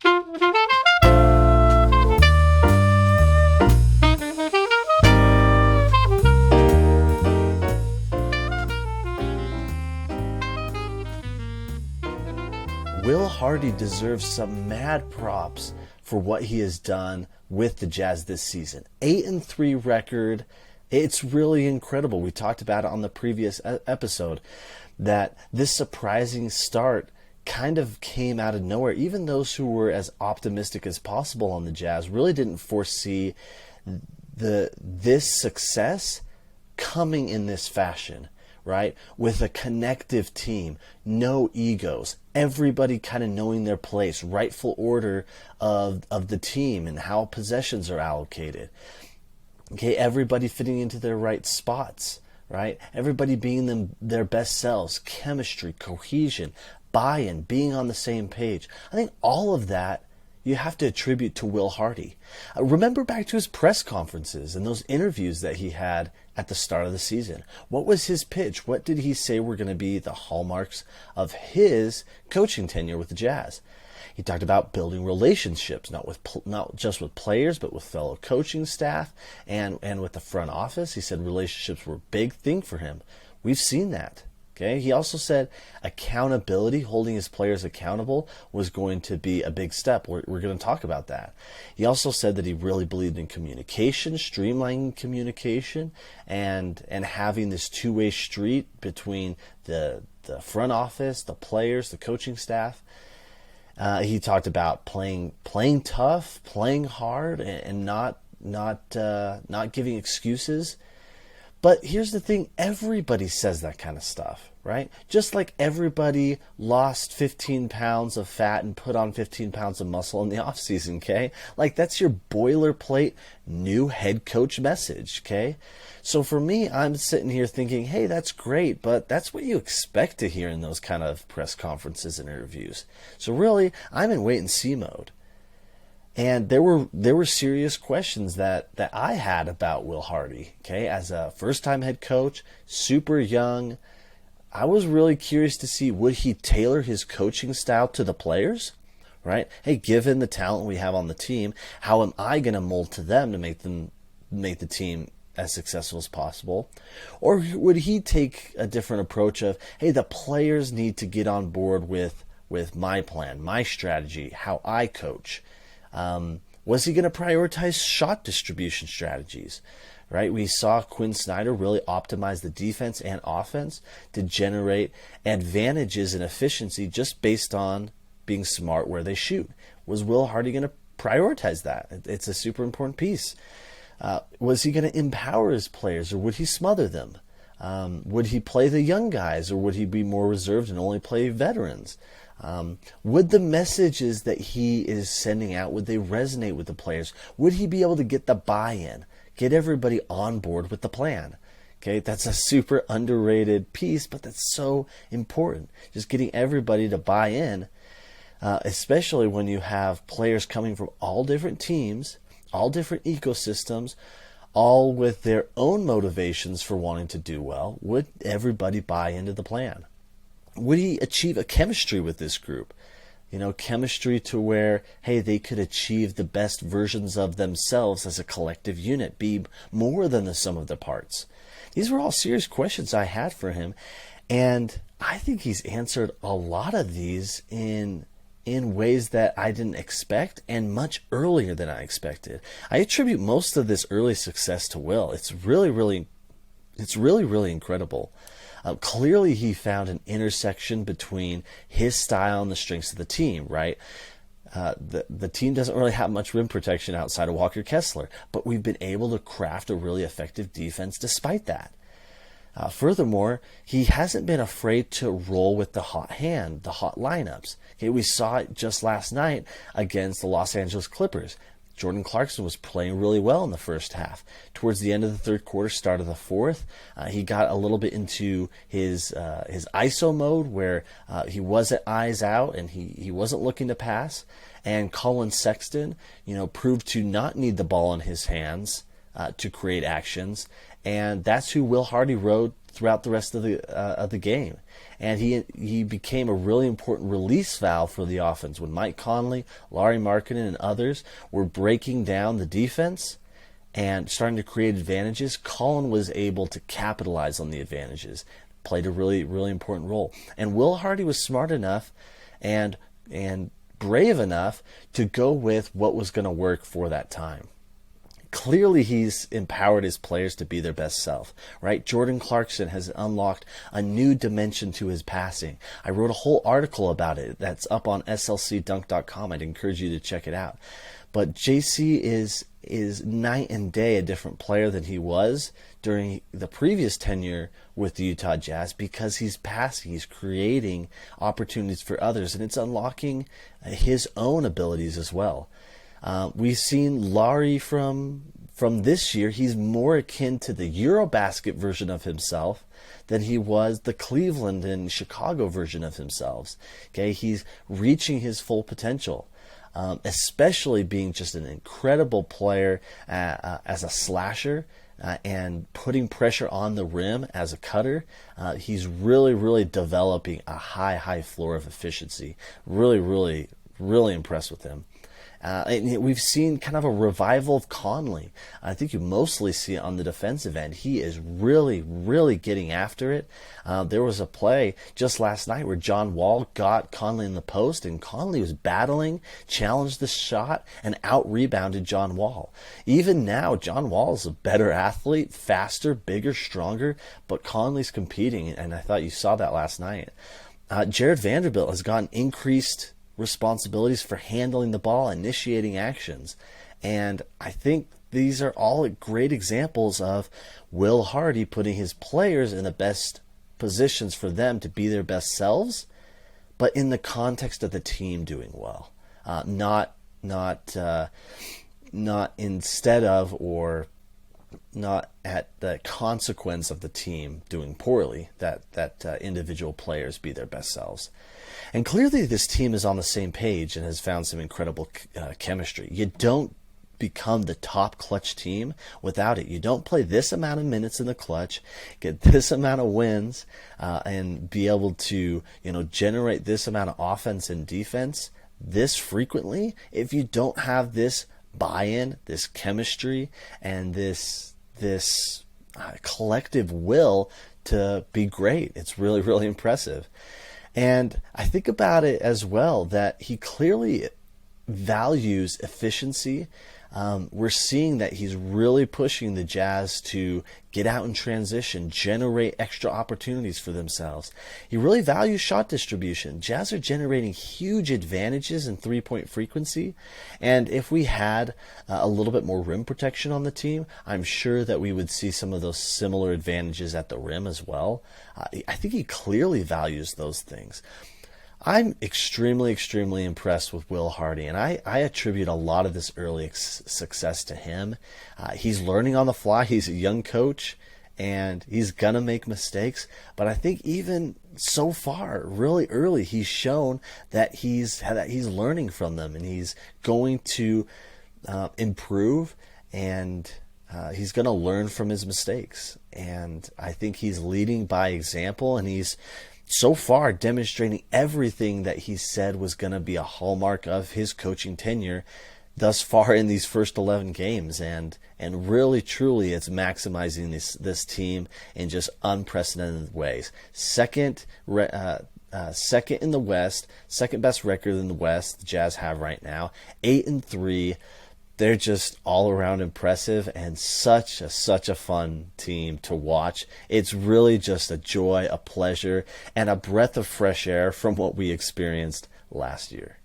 Will Hardy deserves some mad props for what he has done with the Jazz this season. 8-3 record. It's really incredible. We talked about it on the previous episode that this surprising start kind of came out of nowhere. Even those who were as optimistic as possible on the Jazz really didn't foresee this success coming in this fashion, right? With a connective team, no egos, everybody kind of knowing their place, rightful order of the team and how possessions are allocated. Okay, everybody fitting into their right spots, right? Everybody being their best selves, chemistry, cohesion, buy-in, being on the same page. I think all of that you have to attribute to Will Hardy. Remember back to his press conferences and those interviews that he had at the start of the season. What was his pitch? What did he say were going to be the hallmarks of his coaching tenure with the Jazz? He talked about building relationships, not just with players, but with fellow coaching staff and with the front office. He said relationships were a big thing for him. We've seen that. Okay. He also said accountability, holding his players accountable, was going to be a big step. We're going to talk about that. He also said that he really believed in communication, streamlining communication, and having this two-way street between the front office, the players, the coaching staff. He talked about playing tough, playing hard, and not giving excuses. But here's the thing, everybody says that kind of stuff, right? Just like everybody lost 15 pounds of fat and put on 15 pounds of muscle in the offseason, okay? Like that's your boilerplate new head coach message, okay? So for me, I'm sitting here thinking, hey, that's great, but that's what you expect to hear in those kind of press conferences and interviews. So really, I'm in wait and see mode. And there were serious questions that I had about Will Hardy, okay? As a first-time head coach, super young, I was really curious to see, would he tailor his coaching style to the players, right? Hey, given the talent we have on the team, how am I going to mold to them to make the team as successful as possible? Or would he take a different approach of, hey, the players need to get on board with my plan, my strategy, how I coach? Was he going to prioritize shot distribution strategies? Right? We saw Quinn Snyder really optimize the defense and offense to generate advantages in efficiency just based on being smart where they shoot. Was Will Hardy going to prioritize that? It's a super important piece. Was he going to empower his players, or would he smother them? Would he play the young guys, or would he be more reserved and only play veterans? Would the messages that he is sending out, would they resonate with the players? Would he be able to get the buy-in, get everybody on board with the plan? Okay, that's a super underrated piece, but that's so important. Just getting everybody to buy in, especially when you have players coming from all different teams, all different ecosystems, all with their own motivations for wanting to do well. Would everybody buy into the plan? Would he achieve a chemistry with this group? Chemistry to where, hey, they could achieve the best versions of themselves as a collective unit, be more than the sum of the parts. These were all serious questions I had for him, and I think he's answered a lot of these in ways that I didn't expect and much earlier than I expected. I attribute most of this early success to Will. It's really incredible. Clearly, he found an intersection between his style and the strengths of the team, right? The team doesn't really have much rim protection outside of Walker Kessler, but we've been able to craft a really effective defense despite that. Furthermore, he hasn't been afraid to roll with the hot hand, the hot lineups. Okay, we saw it just last night against the Los Angeles Clippers. Jordan Clarkson was playing really well in the first half. Towards the end of the third quarter, start of the fourth, he got a little bit into his ISO mode where he wasn't eyes out and he wasn't looking to pass. And Colin Sexton, proved to not need the ball in his hands to create actions and that's who Will Hardy rode throughout the rest of the game. And he became a really important release valve for the offense. When Mike Conley, Lauri Markkanen, and others were breaking down the defense and starting to create advantages, Colin was able to capitalize on the advantages, played a really, really important role. And Will Hardy was smart enough and brave enough to go with what was going to work for that time. Clearly, he's empowered his players to be their best self, right? Jordan Clarkson has unlocked a new dimension to his passing. I wrote a whole article about it that's up on slcdunk.com. I'd encourage you to check it out. But JC is night and day a different player than he was during the previous tenure with the Utah Jazz, because he's passing, he's creating opportunities for others, and it's unlocking his own abilities as well. We've seen Lauri from this year. He's more akin to the Eurobasket version of himself than he was the Cleveland and Chicago version of himself. Okay, he's reaching his full potential. Especially being just an incredible player as a slasher and putting pressure on the rim as a cutter. He's really, really developing a high floor of efficiency. Really, really, really impressed with him. And we've seen kind of a revival of Conley. I think you mostly see it on the defensive end. He is really, really getting after it. There was a play just last night where John Wall got Conley in the post, and Conley was battling, challenged the shot, and out-rebounded John Wall. Even now, John Wall is a better athlete, faster, bigger, stronger, but Conley's competing, and I thought you saw that last night. Jared Vanderbilt has gotten increased responsibilities for handling the ball, initiating actions. And I think these are all great examples of Will Hardy putting his players in the best positions for them to be their best selves, but in the context of the team doing well, not instead of, or not at the consequence of the team doing poorly, that individual players be their best selves. And clearly this team is on the same page and has found some incredible chemistry. You don't become the top clutch team without it. You don't play this amount of minutes in the clutch, get this amount of wins, and be able to, generate this amount of offense and defense this frequently if you don't have this buy-in, this chemistry, and this collective will to be great. It's really, really impressive. And I think about it as well that he clearly values efficiency. We're seeing that he's really pushing the Jazz to get out in transition, generate extra opportunities for themselves. He really values shot distribution. Jazz are generating huge advantages in three-point frequency, and if we had a little bit more rim protection on the team, I'm sure that we would see some of those similar advantages at the rim as well. I think he clearly values those things. I'm extremely, extremely impressed with Will Hardy, and I attribute a lot of this early success to him. He's learning on the fly. He's a young coach, and he's going to make mistakes. But I think even so far, really early, he's shown that he's learning from them, and he's going to improve, and he's going to learn from his mistakes. And I think he's leading by example, and he's so far demonstrating everything that he said was going to be a hallmark of his coaching tenure thus far in these first 11 games. And really, truly, it's maximizing this team in just unprecedented ways. Second in the West, second best record in the West the Jazz have right now, 8-3. They're just all around impressive and such a fun team to watch. It's really just a joy, a pleasure, and a breath of fresh air from what we experienced last year.